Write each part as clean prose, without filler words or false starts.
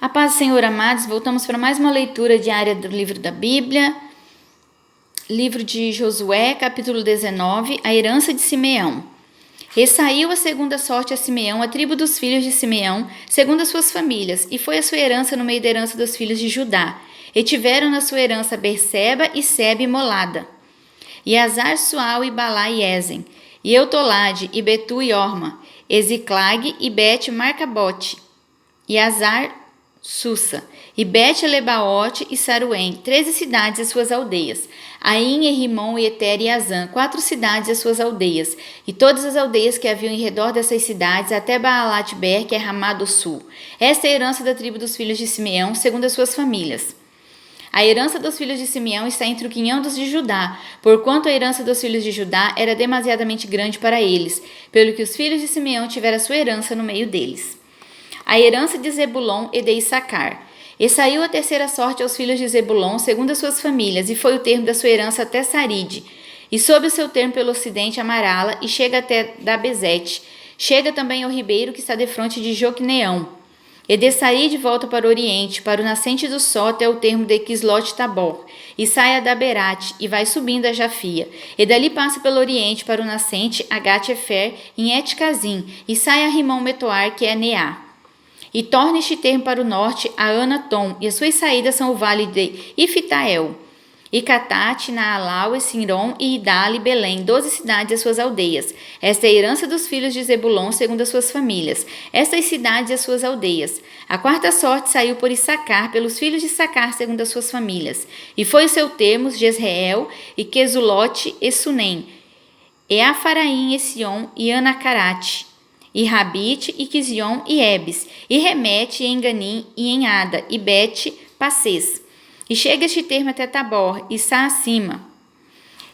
A paz do Senhor, amados, voltamos para mais uma leitura diária do livro da Bíblia, livro de Josué, capítulo 19, a herança de Simeão. Ressaiu a segunda sorte a Simeão, a tribo dos filhos de Simeão, segundo as suas famílias, e foi a sua herança no meio da herança dos filhos de Judá. E tiveram na sua herança Berseba e Sebe e Molada, e Azar, Sual e Balá e Ezen, e Eutolade e Betu e Orma, e Ziclag e Bet Marcabote, e Azar, Sussa, e Bet-Lebaote e Saruém, 13 cidades e suas aldeias, Aim, Rimon, Eter e Azã, 4 cidades e suas aldeias, e todas as aldeias que haviam em redor dessas cidades, até Baalat-Ber, que é Ramá do sul. Esta é a herança da tribo dos filhos de Simeão, segundo as suas famílias. A herança dos filhos de Simeão está entre o quinhão dos de Judá, porquanto a herança dos filhos de Judá era demasiadamente grande para eles, pelo que os filhos de Simeão tiveram a sua herança no meio deles. A herança de Zebulon e de Issacar. E saiu a terceira sorte aos filhos de Zebulon, segundo as suas famílias, e foi o termo da sua herança até Saride, e sob o seu termo pelo ocidente a Marala, e chega até Dabezete. Chega também ao ribeiro que está defronte de Joqueneão. E de Saride volta para o oriente, para o nascente do sol até o termo de Quislot-Tabor, e sai a Daberate, e vai subindo a Jafia. E dali passa pelo oriente para o nascente a Gat-Efer, em Et-Cazim, e sai a Rimon-Metoar, que é Neá. E torna este termo para o norte a Anatom, e as suas saídas são o vale de Ifitael, e Catate, Naalau, e Sinron, e Idale, e Belém, 12 cidades e as suas aldeias. Esta é a herança dos filhos de Zebulon, segundo as suas famílias. Estas cidades e as suas aldeias. A quarta sorte saiu por Issacar, pelos filhos de Issacar, segundo as suas famílias. E foi o seu termo, Jezreel, e Quesulote, e Sunem, e Afaraim, e Sion, e Anacarate, e Rabite, e Quizion, e Ebes, e Remete, e Enganim, e Enada, e Bet-Passês. E chega este termo até Tabor, e Saacima,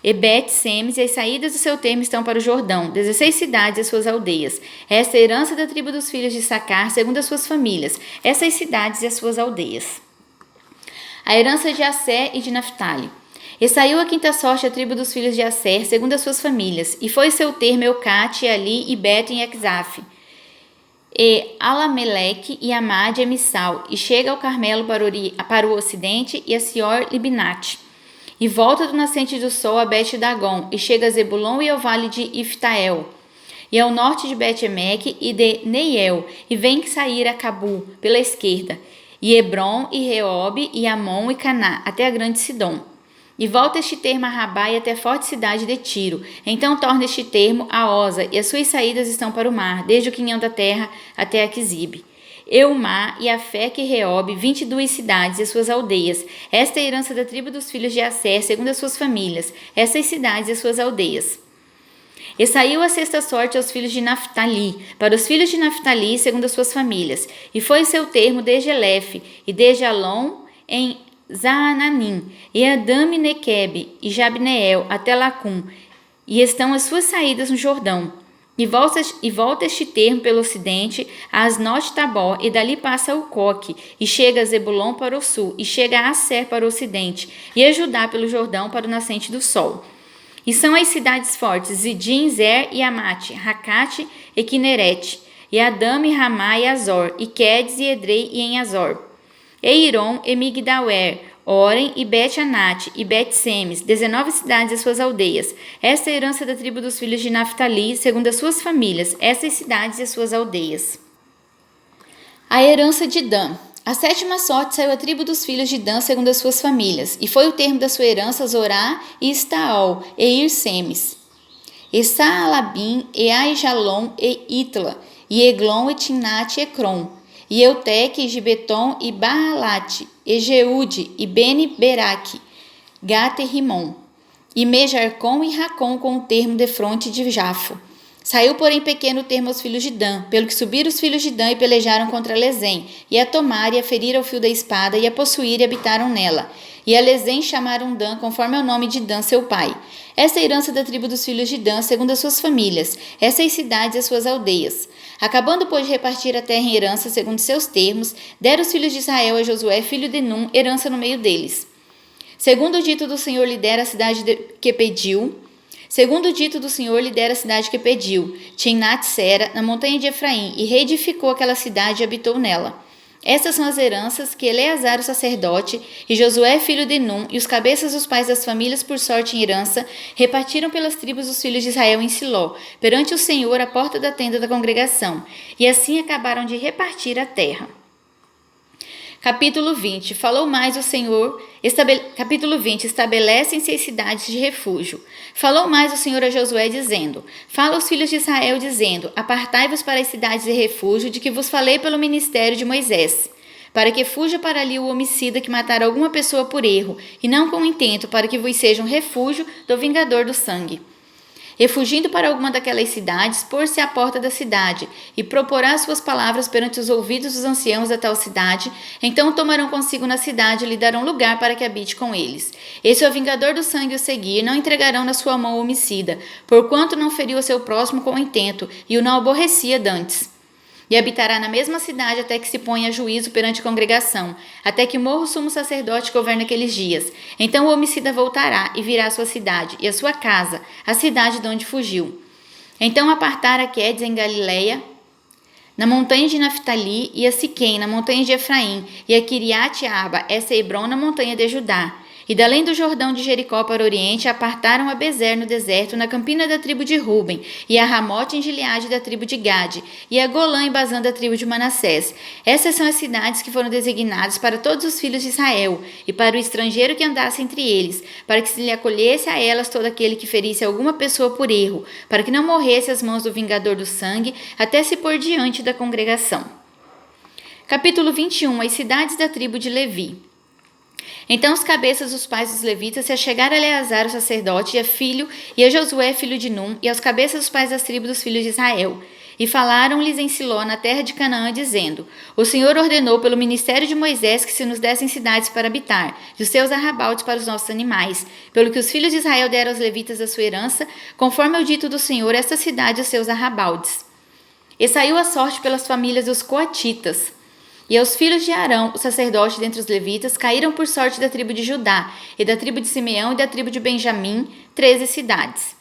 e Bet-Semes, e as saídas do seu termo estão para o Jordão, 16 cidades e as suas aldeias. Esta é a herança da tribo dos filhos de Issacar, segundo as suas famílias, essas cidades e as suas aldeias. A herança de Asser e de Naphtali. E saiu a quinta sorte a tribo dos filhos de Asser, segundo as suas famílias, e foi seu termo Eucate, Ali, e Beto em Exaf, e Alameleque, e Amad, e Emissal, e chega ao Carmelo para o ocidente, e a Sior-Libinate, e volta do nascente do sol a Bet-Dagon, e chega a Zebulon e ao vale de Iftael, e ao norte de Bet-Emeque e de Neiel, e vem sair a Cabu, pela esquerda, e Hebron, e Reobe, e Amon, e Caná, até a grande Sidom. E volta este termo a Rabá e até a forte cidade de Tiro. Então torna este termo a Osa, e as suas saídas estão para o mar, desde o quinhão da terra até Aquisibe. Eumá e Afeque e Reobe, 22 cidades e as suas aldeias. Esta é a herança da tribo dos filhos de Asser, segundo as suas famílias, essas cidades e as suas aldeias. E saiu a sexta sorte aos filhos de Naphtali, para os filhos de Naphtali, segundo as suas famílias. E foi seu termo desde Elefe, e desde Alon em Zaananim, e Adame Nequebe, e Jabneel, até Lacum, e estão as suas saídas no Jordão. E volta este termo pelo ocidente a Asnot-Tabor, e dali passa o Coque, e chega a Zebulon para o sul, e chega a Asser para o ocidente, e a Judá pelo Jordão para o nascente do sol. E são as cidades fortes, Zidim, Zer e Amate, Racate e Quinerete, e Adame, Ramá e Azor, e Quedes e Edrei e em Azor. Eiron, e Migdawer, Orem, e Bet-Anate, e Bet-Semes, 19 cidades e suas aldeias. Esta é a herança da tribo dos filhos de Naphtali, segundo as suas famílias, essas cidades e suas aldeias. A herança de Dan. A sétima sorte saiu a tribo dos filhos de Dan, segundo as suas famílias, e foi o termo da sua herança Zorá e Estaol, e Ir-Semes, e Saalabim, e Aijalon, e Itla, e Eglon, e Timnate, e Ecrom, e Euteque, e Gibeton, e Baalate, e Jeude, e Beni-Beraque, Gate e Rimon, e Mejarcom e Racom com o termo de fronte de Jafo. Saiu, porém, pequeno o termo aos filhos de Dan, pelo que subiram os filhos de Dan e pelejaram contra Lezém, e a tomaram e a feriram ao fio da espada, e a possuíram e habitaram nela. E a Lezém chamaram Dan, conforme ao nome de Dan, seu pai. Esta é a herança da tribo dos filhos de Dan, segundo as suas famílias, essas cidades e as suas aldeias. Acabando, pois, de repartir a terra em herança, segundo seus termos, deram os filhos de Israel a Josué, filho de Num, herança no meio deles. Segundo o dito do Senhor lhe dera a cidade que pediu, Timnat-Sera, na montanha de Efraim, e reedificou aquela cidade e habitou nela. Estas são as heranças que Eleazar, o sacerdote, e Josué, filho de Num, e os cabeças dos pais das famílias por sorte em herança, repartiram pelas tribos dos filhos de Israel em Siló, perante o Senhor à porta da tenda da congregação, e assim acabaram de repartir a terra. Capítulo 20. Falou mais o Senhor. Capítulo 20. Estabelecem-se as cidades de refúgio. Falou mais o Senhor a Josué, dizendo: Fala aos filhos de Israel, dizendo: Apartai-vos para as cidades de refúgio, de que vos falei pelo ministério de Moisés, para que fuja para ali o homicida que matar alguma pessoa por erro, e não com intento, para que vos seja um refúgio do vingador do sangue. E fugindo para alguma daquelas cidades, pôr-se à porta da cidade, e proporá suas palavras perante os ouvidos dos anciãos da tal cidade, então tomarão consigo na cidade e lhe darão lugar para que habite com eles. E se o vingador do sangue o seguir, não entregarão na sua mão o homicida, porquanto não feriu o seu próximo com intento, e o não aborrecia dantes. E habitará na mesma cidade até que se ponha a juízo perante a congregação, até que morra o sumo sacerdote que governa aqueles dias. Então o homicida voltará e virá à sua cidade, e à sua casa, a cidade de onde fugiu. Então apartar a Quedes em Galileia, na montanha de Naftali, e a Siquém, na montanha de Efraim, e a Quiriate-Arba, essa é Hebron, na montanha de Judá. E da além do Jordão de Jericó para o oriente, apartaram a Bezer no deserto, na campina da tribo de Ruben, e a Ramote em Gileade da tribo de Gade, e a Golã em Bazã da tribo de Manassés. Essas são as cidades que foram designadas para todos os filhos de Israel, e para o estrangeiro que andasse entre eles, para que se lhe acolhesse a elas todo aquele que ferisse alguma pessoa por erro, para que não morresse às mãos do vingador do sangue, até se pôr diante da congregação. Capítulo 21. As cidades da tribo de Levi. Então os cabeças dos pais dos levitas se achegaram a Eleazar, o sacerdote, e a Josué, filho de Num, e aos cabeças dos pais das tribos dos filhos de Israel. E falaram-lhes em Siló, na terra de Canaã, dizendo: O Senhor ordenou pelo ministério de Moisés que se nos dessem cidades para habitar, e os seus arrabaldes para os nossos animais, pelo que os filhos de Israel deram aos levitas a sua herança, conforme ao dito do Senhor, esta cidade e os seus arrabaldes. E saiu a sorte pelas famílias dos coatitas. E aos filhos de Arão, o sacerdote dentre os levitas, caíram por sorte da tribo de Judá, e da tribo de Simeão e da tribo de Benjamim, 13 cidades.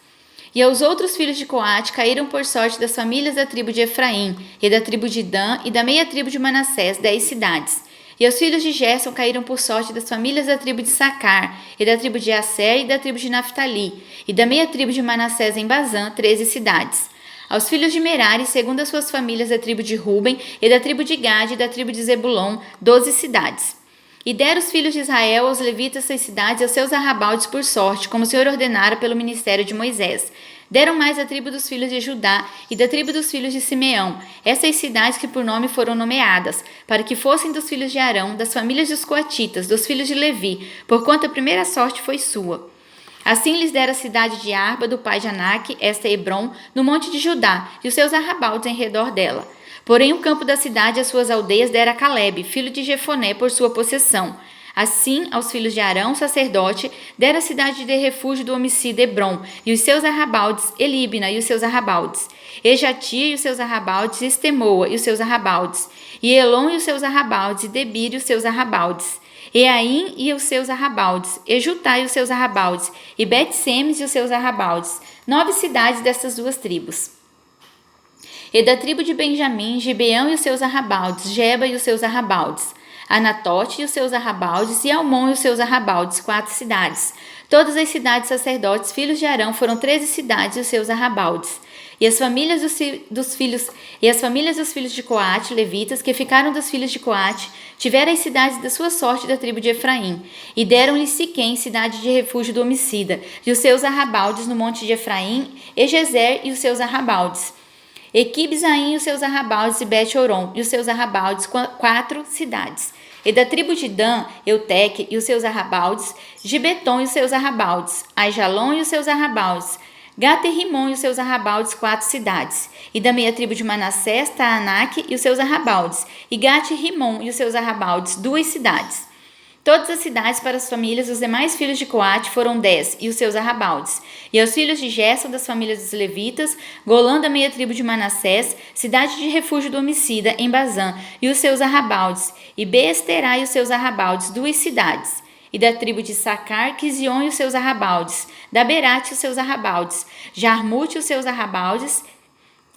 E aos outros filhos de Coate caíram por sorte das famílias da tribo de Efraim, e da tribo de Dan, e da meia tribo de Manassés, 10 cidades. E aos filhos de Gerson caíram por sorte das famílias da tribo de Sacar, e da tribo de Asser, e da tribo de Naftali, e da meia tribo de Manassés em Bazã, 13 cidades. Aos filhos de Merari, segundo as suas famílias da tribo de Ruben, e da tribo de Gade e da tribo de Zebulon, 12 cidades. E deram os filhos de Israel aos levitas essas cidades e aos seus arrabaldes por sorte, como o Senhor ordenara pelo ministério de Moisés. Deram mais a tribo dos filhos de Judá e da tribo dos filhos de Simeão, essas cidades que por nome foram nomeadas, para que fossem dos filhos de Arão, das famílias dos coatitas, dos filhos de Levi, porquanto a primeira sorte foi sua. Assim lhes dera a cidade de Arba, do pai de Anak, esta Hebron, no monte de Judá, e os seus arrabaldes em redor dela. Porém o campo da cidade e as suas aldeias dera a Calebe, filho de Jefoné, por sua possessão. Assim, aos filhos de Arão, sacerdote, dera a cidade de refúgio do homicida Hebron, e os seus arrabaldes, Elibna e os seus arrabaldes, Ejatia e os seus arrabaldes, Estemoa e os seus arrabaldes, e Elon e os seus arrabaldes, e Debir e os seus arrabaldes. Eaim e os seus arrabaldes, Ejutá e os seus arrabaldes, e Bet-Semes e os seus arrabaldes, 9 cidades destas duas tribos. E da tribo de Benjamim, Gibeão e os seus arrabaldes, Geba e os seus arrabaldes, Anatote e os seus arrabaldes, e Almon e os seus arrabaldes, 4 cidades. Todas as cidades sacerdotes, filhos de Arão, foram 13 cidades e os seus arrabaldes. E as famílias dos filhos de Coate, levitas, que ficaram dos filhos de Coate, tiveram as cidades da sua sorte da tribo de Efraim, e deram-lhe Siquém, cidade de refúgio do homicida, e os seus arrabaldes no monte de Efraim, e Gezer e os seus arrabaldes, Equibzaim e os seus arrabaldes, e Bet-Horon e os seus arrabaldes, 4 cidades. E da tribo de Dan, Euteque e os seus arrabaldes, Gibeton e os seus arrabaldes, Aijalon e os seus arrabaldes, Gate-Rimon e os seus arrabaldes, 4 cidades. E da meia tribo de Manassés, Taanac e os seus arrabaldes, e Gate-Rimon e os seus arrabaldes, 2 cidades. Todas as cidades para as famílias dos demais filhos de Coate foram 10, e os seus arrabaldes. E aos filhos de Gerson, das famílias dos levitas, Golã da meia tribo de Manassés, cidade de refúgio do homicida, em Bazã, e os seus arrabaldes, e Beesterá e os seus arrabaldes, 2 cidades. E da tribo de Sacar, Quizion e os seus arrabaldes, da Berate e os seus arrabaldes, Jarmute e os seus arrabaldes,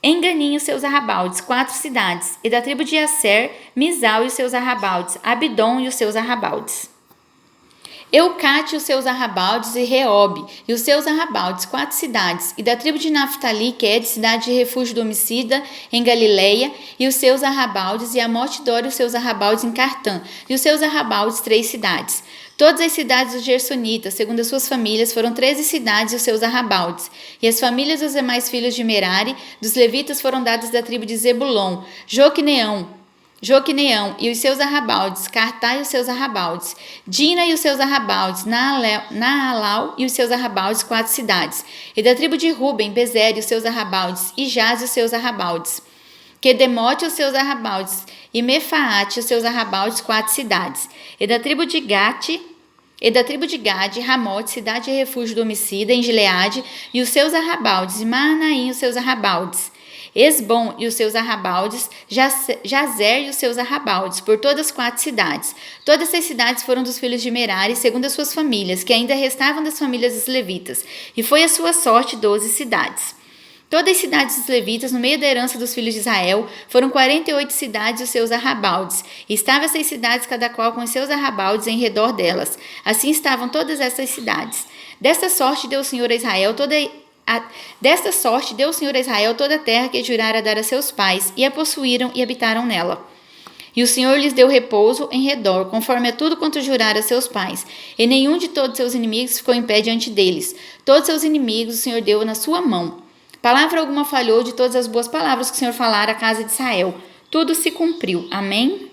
Enganim e os seus arrabaldes, 4 cidades. E da tribo de Aser, Misal e os seus arrabaldes, Abdom e os seus arrabaldes. Eucate e os seus arrabaldes, e Reobe e os seus arrabaldes, 4 cidades. E da tribo de Naftali, Quede, cidade de refúgio do homicida, em Galileia, e os seus arrabaldes, e Amote-dor e os seus arrabaldes em Cartã, e os seus arrabaldes, 3 cidades. Todas as cidades dos Gersonitas, segundo as suas famílias, foram 13 cidades e os seus arrabaldes. E as famílias dos demais filhos de Merari, dos levitas, foram dadas da tribo de Zebulon, Joquineão e os seus arrabaldes, Cartá e os seus arrabaldes, Dina e os seus arrabaldes, Naalau e os seus arrabaldes, 4 cidades. E da tribo de Ruben, Bezer e os seus arrabaldes, e Jaz e os seus arrabaldes, Quedemote e os seus arrabaldes, e Mefaate e os seus arrabaldes, 4 cidades. E da tribo de Gade, Ramote, cidade de refúgio do homicida, em Gileade, e os seus arrabaldes, e Maanaim e os seus arrabaldes, Esbom e os seus arrabaldes, Jazer e os seus arrabaldes, por todas as 4 cidades. Todas essas cidades foram dos filhos de Merari, segundo as suas famílias, que ainda restavam das famílias dos levitas, e foi a sua sorte 12 cidades. Todas as cidades dos levitas, no meio da herança dos filhos de Israel, foram 48 cidades e os seus arrabaldes. E estavam essas cidades, cada qual com os seus arrabaldes em redor delas. Assim estavam todas essas cidades. Desta sorte deu o Senhor a Israel toda a terra que jurara dar a seus pais, e a possuíram e habitaram nela. E o Senhor lhes deu repouso em redor, conforme a tudo quanto jurara a seus pais. E nenhum de todos seus inimigos ficou em pé diante deles. Todos seus inimigos o Senhor deu na sua mão. Palavra alguma falhou de todas as boas palavras que o Senhor falara à casa de Israel. Tudo se cumpriu. Amém?